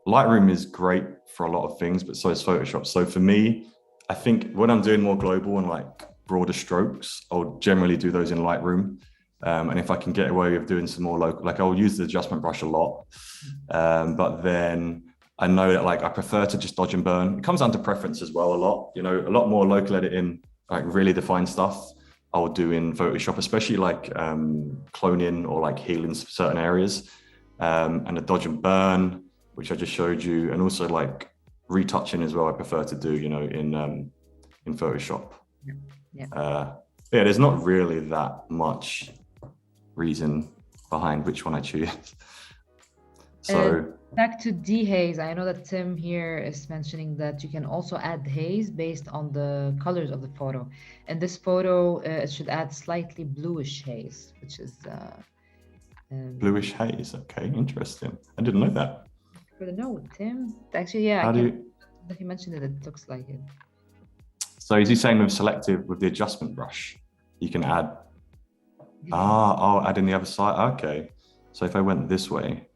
Lightroom is great for a lot of things, but so is Photoshop. So for me, I think when I'm doing more global and like broader strokes, I'll generally do those in Lightroom. And if I can get away with doing some more local, like I'll use the adjustment brush a lot. But then I know that like I prefer to just dodge and burn. It comes down to preference as well a lot, you know, a lot more local editing, like really defined stuff I'll do in Photoshop, especially like cloning or like healing certain areas. And the dodge and burn, which I just showed you, and also like retouching as well, I prefer to do, you know, in Photoshop. Yeah, there's not really that much reason behind which one I choose. So back to dehaze, I know that Tim here is mentioning that you can also add haze based on the colors of the photo. And this photo, it should add slightly bluish haze, which is bluish haze. Okay, interesting. I didn't know that. For the note, Tim. Actually, yeah, he mentioned it. It looks like it. So is he saying with selective, with the adjustment brush, you can add? I'll add in the other side. Okay. So if I went this way,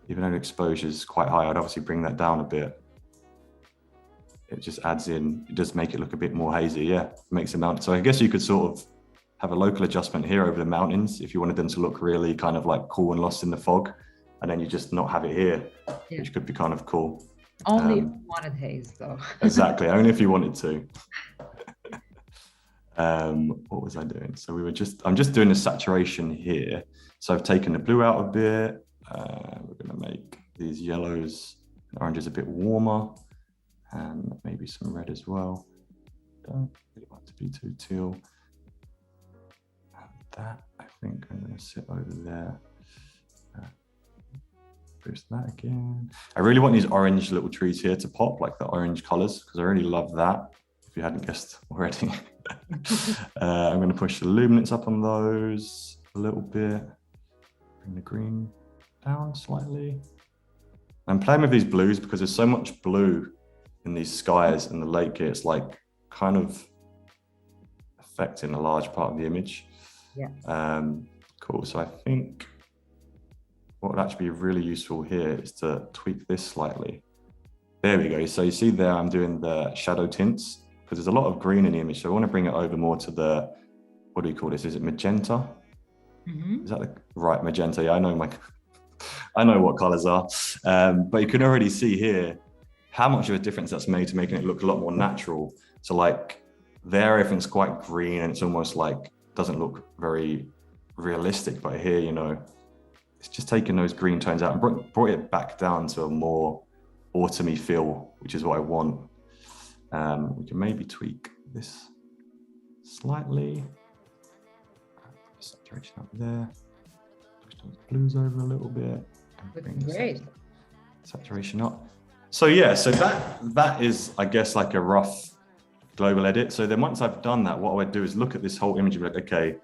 even though the exposure is quite high, I'd obviously bring that down a bit. It just adds in, it does make it look a bit more hazy. Yeah, it makes it mount. So I guess you could sort of have a local adjustment here over the mountains if you wanted them to look really kind of like cool and lost in the fog, and then you just not have it here, which could be kind of cool. Only if you wanted haze, though. Exactly, only if you wanted to. What was I doing? So I'm just doing the saturation here. So I've taken the blue out a bit. We're going to make these yellows and oranges a bit warmer, and maybe some red as well. Don't really want to be too teal. And that, I think I'm going to sit over there. Boost that again. I really want these orange little trees here to pop, like the orange colors, because I really love that, if you hadn't guessed already. I'm going to push the luminance up on those a little bit. Bring the green down slightly. I'm playing with these blues because there's so much blue in these skies and the lake here. It's like kind of affecting a large part of the image. Yeah. Cool. So I think what would actually be really useful here is to tweak this slightly. There we go. So you see there, I'm doing the shadow tints because there's a lot of green in the image. So I want to bring it over more to the, what do we call this? Is it magenta? Is that the right magenta? Yeah, I know what colors are. But you can already see here how much of a difference that's made to making it look a lot more natural. So like there, everything's quite green and it's almost like, doesn't look very realistic, but here, you know, it's just taking those green tones out and brought it back down to a more autumny feel, which is what I want. We can maybe tweak this slightly. Saturation up there. Push those blues over a little bit. Looking great. Saturation up. So yeah, so that is, I guess, like a rough global edit. So then once I've done that, what I would do is look at this whole image and be like, okay,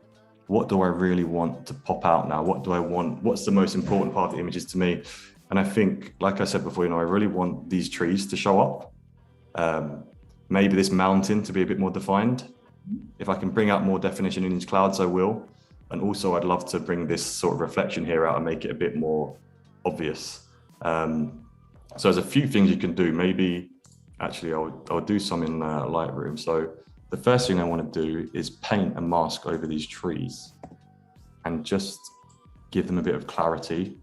what do I really want to pop out now? What do I want? What's the most important part of the images to me? And I think, like I said before, I really want these trees to show up. Maybe this mountain to be a bit more defined. If I can bring out more definition in these clouds, I will. And also I'd love to bring this sort of reflection here out and make it a bit more obvious. So there's a few things you can do. Maybe, actually, I'll do some in Lightroom. So the first thing I want to do is paint a mask over these trees and just give them a bit of clarity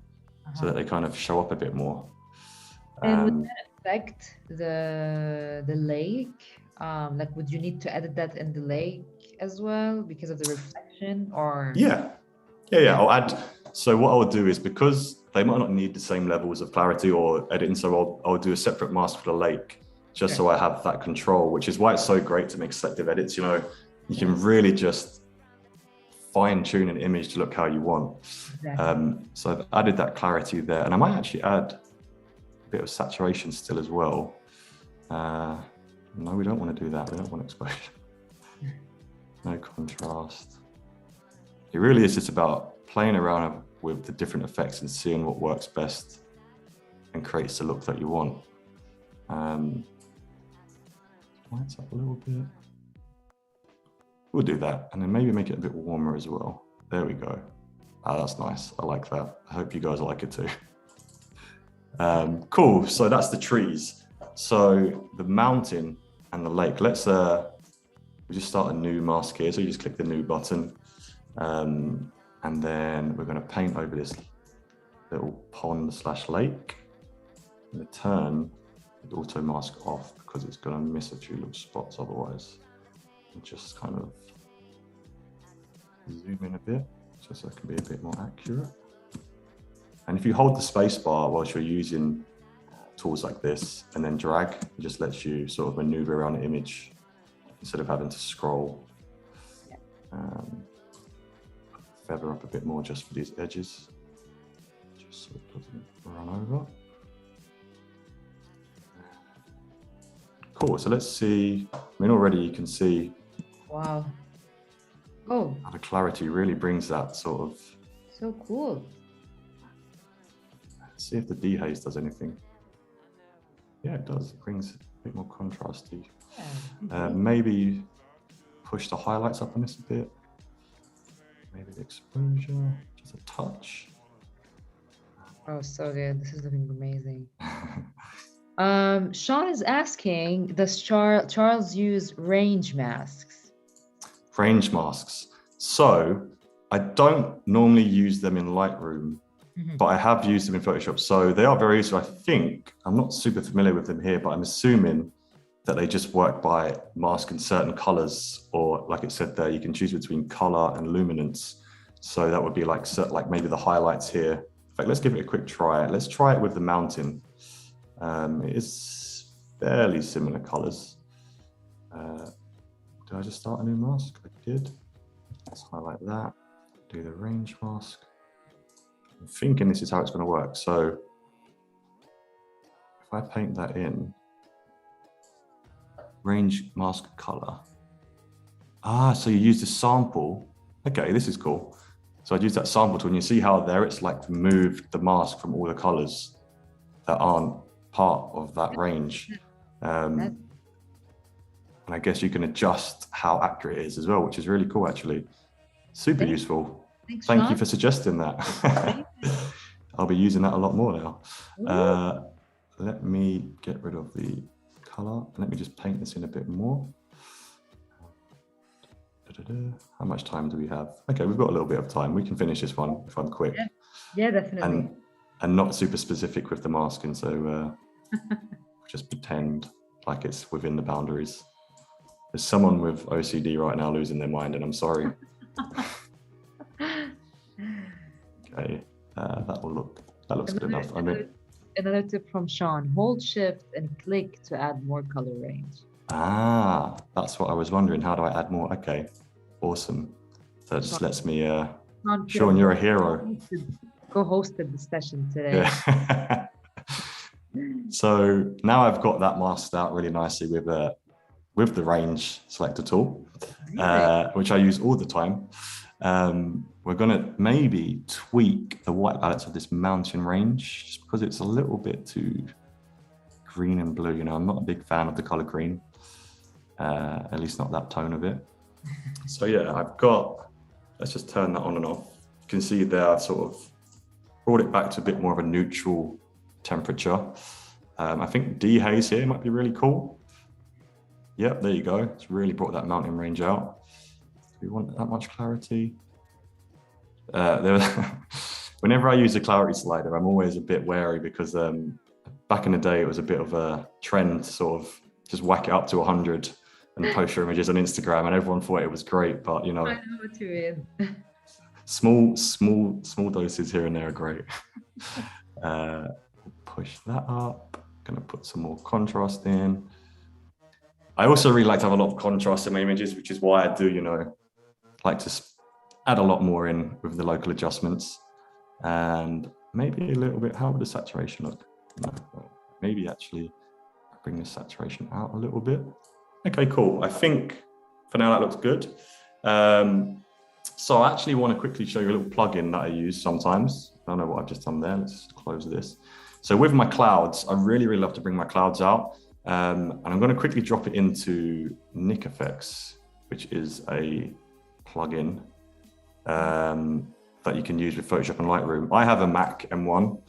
so that they kind of show up a bit more. And would that affect the lake? Like, would you need to edit that in the lake as well because of the reflection, or? Yeah. I'll add. So what I'll do is, because they might not need the same levels of clarity or editing, so I'll do a separate mask for the lake, just so I have that control, which is why it's so great to make selective edits. You can really just fine tune an image to look how you want. Exactly. So I've added that clarity there, and I might actually add a bit of saturation still as well. No, we don't want to do that. We don't want exposure. No contrast. It really is just about playing around with the different effects and seeing what works best and creates the look that you want. Lights up a little bit. We'll do that, and then maybe make it a bit warmer as well. There we go. That's nice. I like that. I hope you guys like it too. Cool. So that's the trees. So the mountain and the lake. Let's we just start a new mask here. So you just click the new button, and then we're going to paint over this little pond/lake. I'm going to turn the auto mask off because it's going to miss a few little spots otherwise. And just kind of zoom in a bit just so it can be a bit more accurate. And if you hold the space bar whilst you're using tools like this and then drag, it just lets you sort of maneuver around the image instead of having to scroll. Feather up a bit more just for these edges, just so it doesn't run over. Cool, so let's see. I mean, already you can see. Wow. Oh. How the clarity really brings that sort of. So cool. Let's see if the dehaze does anything. Yeah, it does. It brings a bit more contrasty. Yeah. Maybe push the highlights up on this a bit. Maybe the exposure, just a touch. Oh, so good. This is looking amazing. Sean is asking, does Charles use range masks? Range masks. So I don't normally use them in Lightroom, but I have used them in Photoshop. So they are very useful. I think, I'm not super familiar with them here, but I'm assuming that they just work by masking certain colors, or like it said there, you can choose between color and luminance. So that would be like maybe the highlights here. In fact, let's give it a quick try. Let's try it with the mountain. It is fairly similar colors. Did I just start a new mask? I did. Let's highlight that. Do the range mask. I'm thinking this is how it's going to work. So if I paint that in, range mask color. So you use the sample. Okay, this is cool. So I'd use that sample tool, and you see how there it's like moved the mask from all the colors that aren't part of that range. And I guess you can adjust how accurate it is as well, which is really cool, actually. Super useful. Thank you for suggesting that. I'll be using that a lot more now. Let me get rid of the color. Let me just paint this in a bit more. How much time do we have? Okay, we've got a little bit of time. We can finish this one if I'm quick. Yeah, definitely. And not super specific with the masking, so just pretend like it's within the boundaries. There's someone with OCD right now losing their mind, and I'm sorry. Okay, that looks good enough. Another tip from Sean: hold Shift and click to add more color range. That's what I was wondering. How do I add more? Okay, awesome. That just lets me Sean Sean, you're a hero. Co-hosted the session today. Yeah. So now I've got that masked out really nicely with the range selector tool, which I use all the time. We're gonna maybe tweak the white balance of this mountain range just because it's a little bit too green and blue. You know, I'm not a big fan of the color green, at least not that tone of it. So yeah, let's just turn that on and off. You can see there I've sort of brought it back to a bit more of a neutral temperature. I think dehaze here might be really cool. Yep, there you go. It's really brought that mountain range out. Do we want that much clarity? Whenever I use a clarity slider, I'm always a bit wary because back in the day, it was a bit of a trend to sort of just whack it up to 100 and post your images on Instagram, and everyone thought it was great, but you know, I know what you mean. small doses here and there are great. Push that up. Gonna put some more contrast in. I also really like to have a lot of contrast in my images, which is why I do, you know, like to add a lot more in with the local adjustments, and maybe a little bit. How would the saturation look? No, maybe actually bring the saturation out a little bit. Okay, cool. I think for now that looks good. So I actually want to quickly show you a little plugin that I use sometimes. I don't know what I've just done there. Let's just close this. So with my clouds, I really love to bring my clouds out. And I'm going to quickly drop it into Nick Effects, which is a plugin that you can use with Photoshop and Lightroom. I have a Mac M1,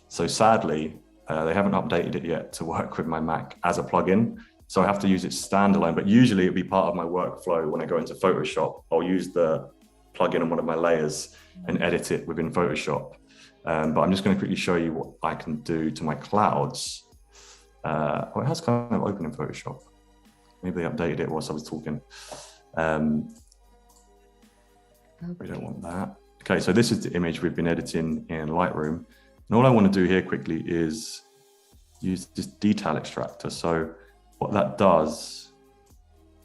so sadly, they haven't updated it yet to work with my Mac as a plugin. So I have to use it standalone, but usually it'll be part of my workflow when I go into Photoshop. I'll use the plugin on one of my layers and edit it within Photoshop. But I'm just going to quickly show you what I can do to my clouds. Oh, it has kind of open in Photoshop. Maybe they updated it whilst I was talking. We don't want that. Okay, so this is the image we've been editing in Lightroom. And all I want to do here quickly is use this detail extractor. So what that does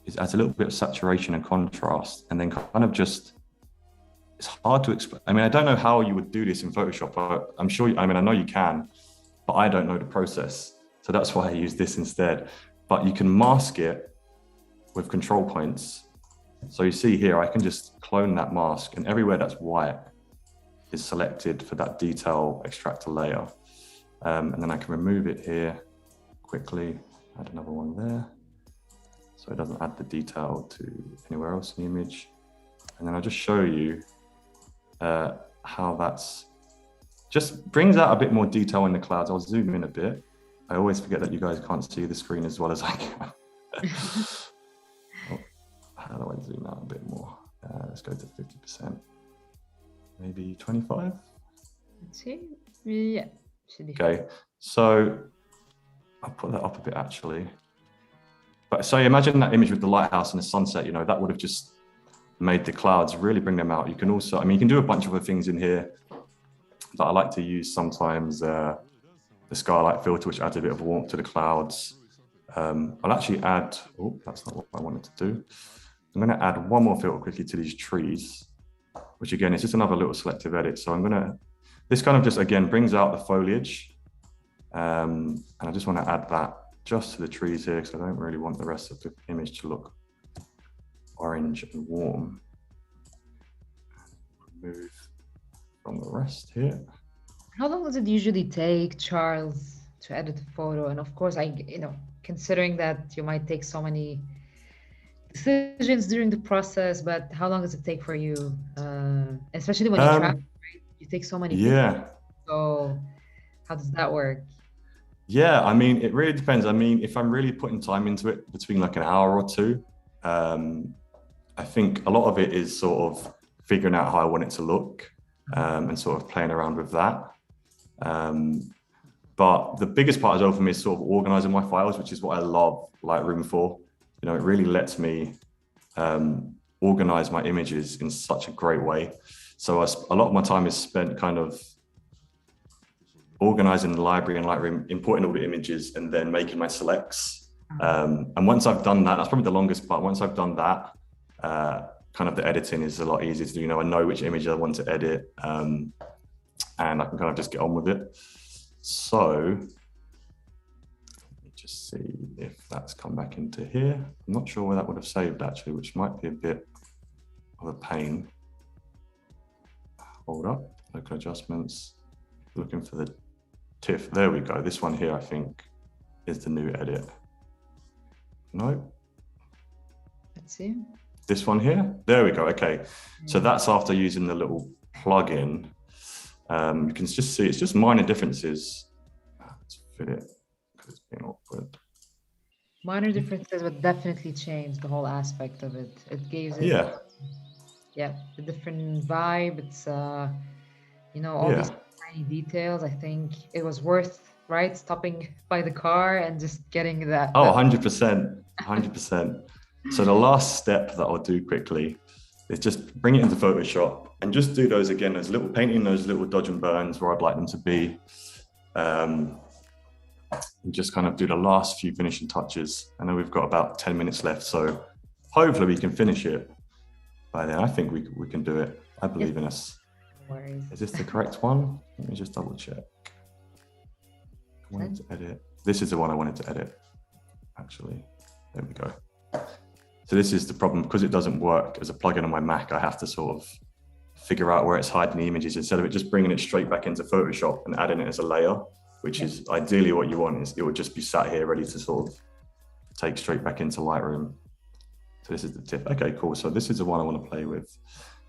is adds a little bit of saturation and contrast, and then kind of just, it's hard to explain. I mean, I don't know how you would do this in Photoshop. I'm sure, I mean, I know you can, but I don't know the process. So that's why I use this instead. But you can mask it with control points. So you see here, I can just clone that mask, and everywhere that's white is selected for that detail extractor layer. And then I can remove it here quickly, add another one there. So it doesn't add the detail to anywhere else in the image. And then I'll just show you how that's just brings out a bit more detail in the clouds. I'll zoom in a bit. I always forget that you guys can't see the screen as well as I can. Oh, how do I zoom out a bit more? Let's go to 50%, maybe 25. Let's see. Yeah. Okay, so I'll put that up a bit actually. But so imagine that image with the lighthouse and the sunset, you know, that would have just made the clouds really bring them out. You can also, I mean, you can do a bunch of other things in here that I like to use sometimes. The skylight filter, which adds a bit of warmth to the clouds. I'll actually add, oh, that's not what I wanted to do. I'm going to add one more filter quickly to these trees, which again, is just another little selective edit. So I'm going to, this kind of just, again, brings out the foliage. And I just want to add that just to the trees here, because I don't really want the rest of the image to look orange and warm. Remove from the rest here. How long does it usually take, Charles, to edit a photo? And of course, considering that you might take so many decisions during the process, but how long does it take for you? Especially when you travel, right? You take so many pictures. So how does that work? Yeah, I mean, it really depends. I mean, if I'm really putting time into it, between like an hour or two, I think a lot of it is sort of figuring out how I want it to look and sort of playing around with that. But the biggest part as well for me is sort of organizing my files, which is what I love Lightroom for. You know, it really lets me organize my images in such a great way. So a lot of my time is spent kind of organizing the library in Lightroom, importing all the images, and then making my selects. And once I've done that, that's probably the longest part. Once I've done that, kind of the editing is a lot easier to do. You know, I know which image I want to edit, and I can kind of just get on with it. So let me just see if that's come back into here. I'm not sure where that would have saved actually, which might be a bit of a pain. Hold up, local adjustments, looking for the TIFF. There we go. This one here, I think, is the new edit. No. Let's see. This one here. There we go. Okay. So that's after using the little plugin. You can just see it's just minor differences. Let's fit it because it's being awkward. Minor differences would definitely change the whole aspect of it. It gives it, yeah, a different vibe. It's you know, all these tiny details. I think it was worth, right, stopping by the car and just getting that. Oh, 100%, 100%. So the last step that I'll do quickly is just bring it into Photoshop and just do those again, those little painting, those little dodge and burns where I'd like them to be. And just kind of do the last few finishing touches. I know we've got about 10 minutes left, so hopefully we can finish it by then. I think we can do it. I believe in us. No worries. Is this the correct one? Let me just double check. I wanted to edit. This is the one I wanted to edit, actually. There we go. So this is the problem, because it doesn't work as a plugin on my Mac. I have to sort of figure out where it's hiding the images instead of it just bringing it straight back into Photoshop and adding it as a layer, which is ideally what you want. Is it would just be sat here ready to sort of take straight back into Lightroom. So this is the tip. Okay, cool. So this is the one I want to play with.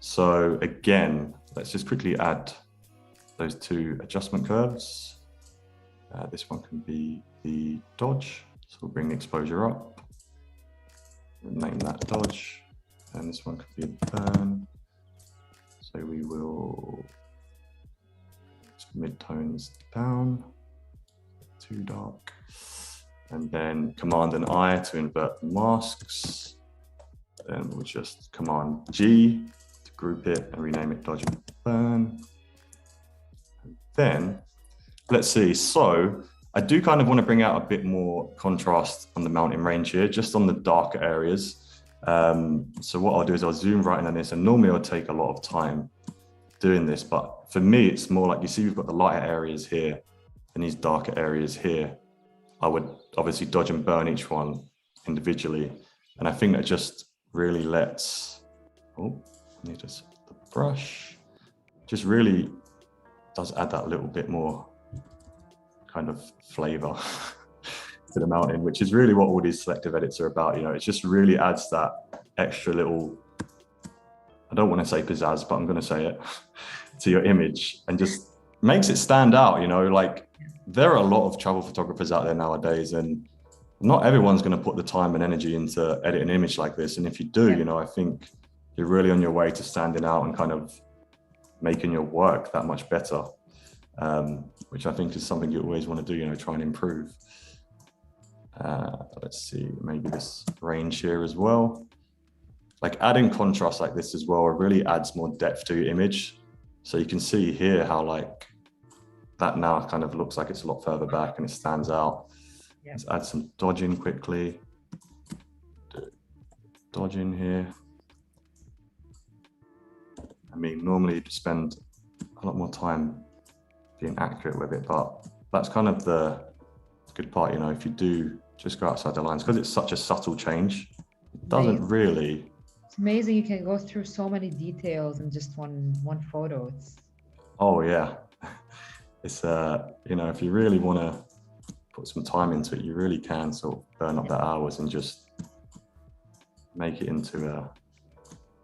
So again, let's just quickly add those two adjustment curves. This one can be the dodge. So we'll bring the exposure up. Name that dodge, and this one could be a burn. So we will mid-tones down, too dark, and then Command and I to invert the masks. Then we'll just Command G to group it and rename it dodge and burn. And then let's see. So I do kind of want to bring out a bit more contrast on the mountain range here, just on the darker areas. So what I'll do is I'll zoom right in on this, and normally I'll take a lot of time doing this, but for me, it's more like, you see, we've got the lighter areas here and these darker areas here. I would obviously dodge and burn each one individually. And I think that just really lets, oh, I need just the brush, just really does add that little bit more kind of flavor to the mountain, which is really what all these selective edits are about. You know, it just really adds that extra little, I don't want to say pizzazz, but I'm going to say it, to your image, and just makes it stand out. You know, like, there are a lot of travel photographers out there nowadays, and not everyone's going to put the time and energy into editing an image like this. And if you do, you know, I think you're really on your way to standing out and kind of making your work that much better. Which I think is something you always want to do, you know, try and improve. Let's see, maybe this range here as well. Like, adding contrast like this as well, it really adds more depth to your image. So you can see here how, like, that now kind of looks like it's a lot further back and it stands out. Let's add some dodging quickly. Dodging here. I mean, normally you'd spend a lot more time being accurate with it, but that's kind of the good part, you know, if you do just go outside the lines, because it's such a subtle change, it doesn't really. It's amazing you can go through so many details in just one photo. It's, oh yeah, it's you know, if you really want to put some time into it, you really can sort of burn up the hours and just make it into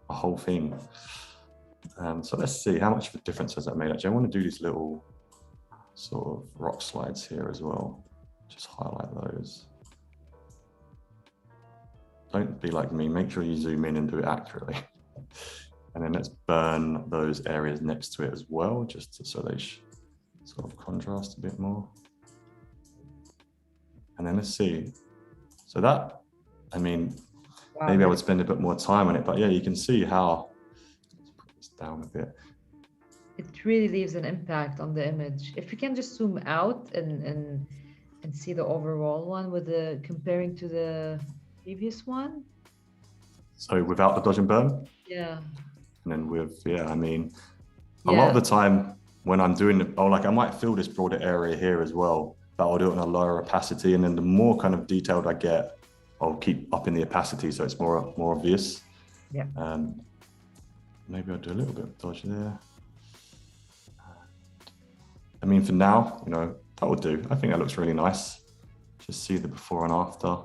a whole thing. So let's see, how much of a difference has that made? Actually, I want to do these little sort of rock slides here as well. Just highlight those. Don't be like me, make sure you zoom in and do it accurately. And then let's burn those areas next to it as well, just so they sort of contrast a bit more. And then let's see. So that, I mean, maybe I would spend a bit more time on it, but yeah, you can see how, let's put this down a bit. It really leaves an impact on the image. If we can just zoom out and see the overall one with the comparing to the previous one. So without the dodge and burn. Yeah. And then with, yeah, I mean, a Yeah. lot of the time when I'm doing it, like I might fill this broader area here as well, but I'll do it on a lower opacity. And then the more kind of detailed I get, I'll keep upping the opacity so it's more obvious. Yeah. Maybe I'll do a little bit of dodge there. I mean, for now, you know, that will do. I think that looks really nice. Just see the before and after.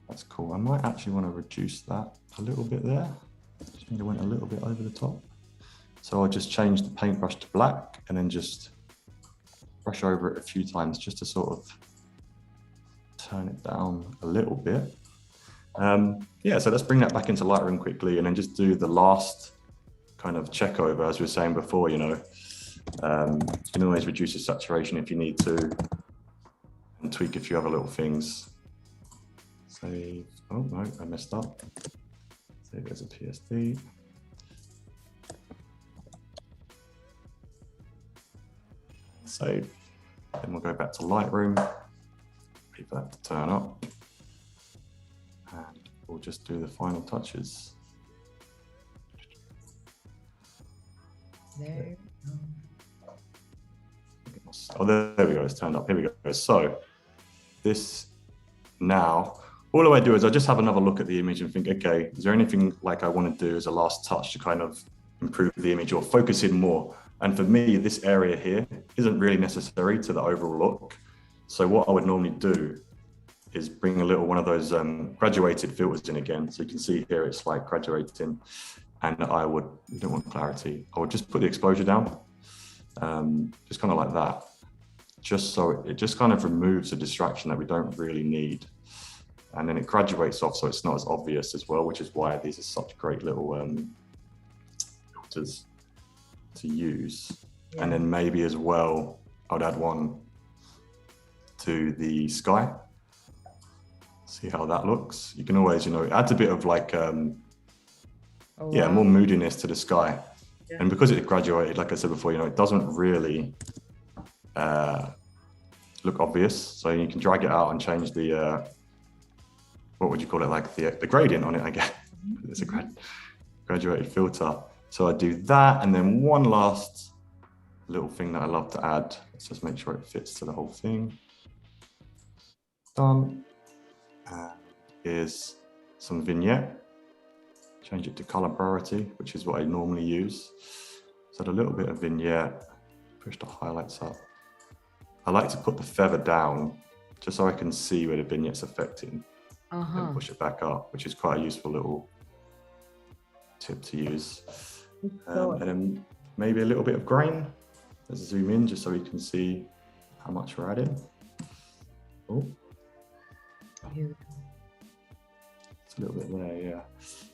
That's cool. I might actually want to reduce that a little bit there. I think I went a little bit over the top. So I'll just change the paintbrush to black and then just brush over it a few times just to sort of turn it down a little bit. Yeah, so let's bring that back into Lightroom quickly and then just do the last kind of check over, as we were saying before, you know. You can always reduce the saturation if you need to and tweak a few other little things. Save, oh no, I messed up. Save as a PSD. Save, then we'll go back to Lightroom, wait for that to turn up. And we'll just do the final touches. There. Oh, there we go, it's turned up, here we go. So this now, all I do is I just have another look at the image and think, okay, is there anything like I want to do as a last touch to kind of improve the image or focus in more? And for me, this area here isn't really necessary to the overall look. So what I would normally do is bring a little one of those graduated filters in again. So you can see here, it's like graduating. And I would, you don't want clarity. I would just put the exposure down, just kind of like that. Just so it just kind of removes a distraction that we don't really need. And then it graduates off so it's not as obvious as well, which is why these are such great little filters to use. Yeah. And then maybe as well, I would add one to the sky. See how that looks. You can always, you know, it adds a bit of like, yeah, more moodiness to the sky. Yeah. And because it graduated, like I said before, you know, it doesn't really look obvious. So you can drag it out and change the, what would you call it? Like the gradient on it, I guess. It's a graduated filter. So I do that. And then one last little thing that I love to add. Let's just make sure it fits to the whole thing. Done. Is some vignette. Change it to color priority, which is what I normally use. So add a little bit of vignette, push the highlights up. I like to put the feather down just so I can see where the vignette's affecting. And push it back up, which is quite a useful little tip to use. And then maybe a little bit of grain. Let's zoom in just so we can see how much we're adding. Oh. It's a little bit there,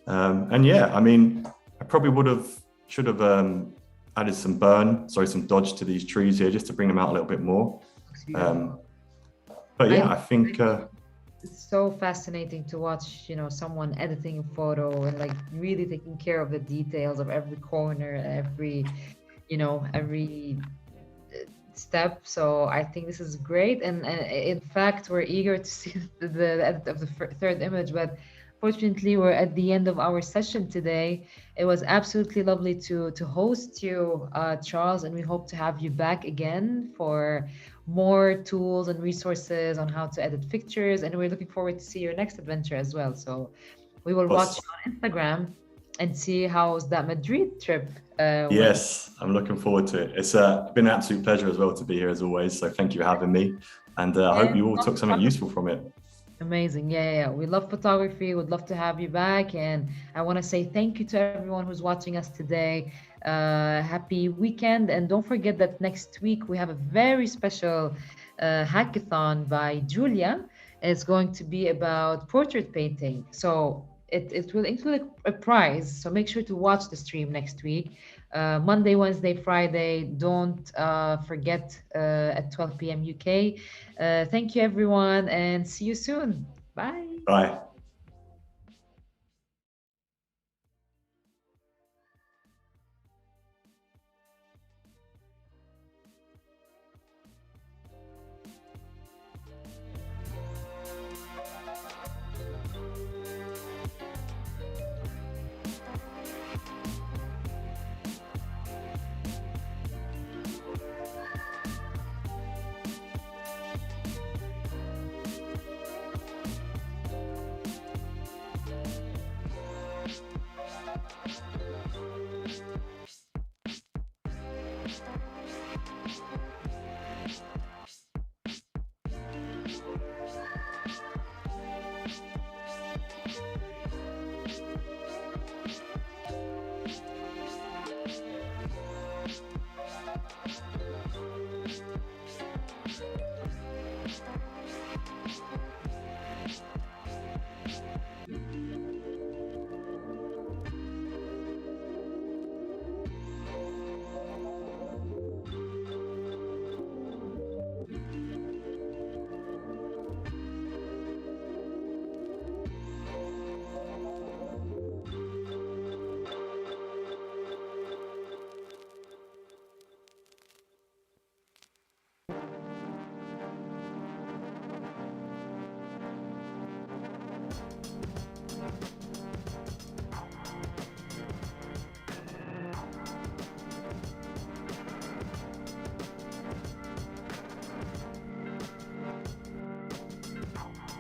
yeah. And yeah, I mean, I probably should have added some some dodge to these trees here just to bring them out a little bit more. But yeah, I think it's so fascinating to watch, you know, someone editing a photo and like really taking care of the details of every corner, every, you know, every step. So I think this is great. And in fact, we're eager to see the edit of the third image, but fortunately, we're at the end of our session today. It was absolutely lovely to host you, Charles, and we hope to have you back again for more tools and resources on how to edit pictures. And we're looking forward to see your next adventure as well. So we will watch you on Instagram and see how's that Madrid trip. Yes, I'm looking forward to it. It's been an absolute pleasure as well to be here as always. So thank you for having me. And I hope you all took something useful from it. Amazing. Yeah. We love photography. Would love to have you back. And I want to say thank you to everyone who's watching us today. Happy weekend. And don't forget that next week we have a very special hackathon by Julia. It's going to be about portrait painting. So it will include a prize. So make sure to watch the stream next week. Monday, Wednesday, Friday. Don't forget at 12 p.m. UK. Thank you, everyone, and see you soon. Bye. Bye.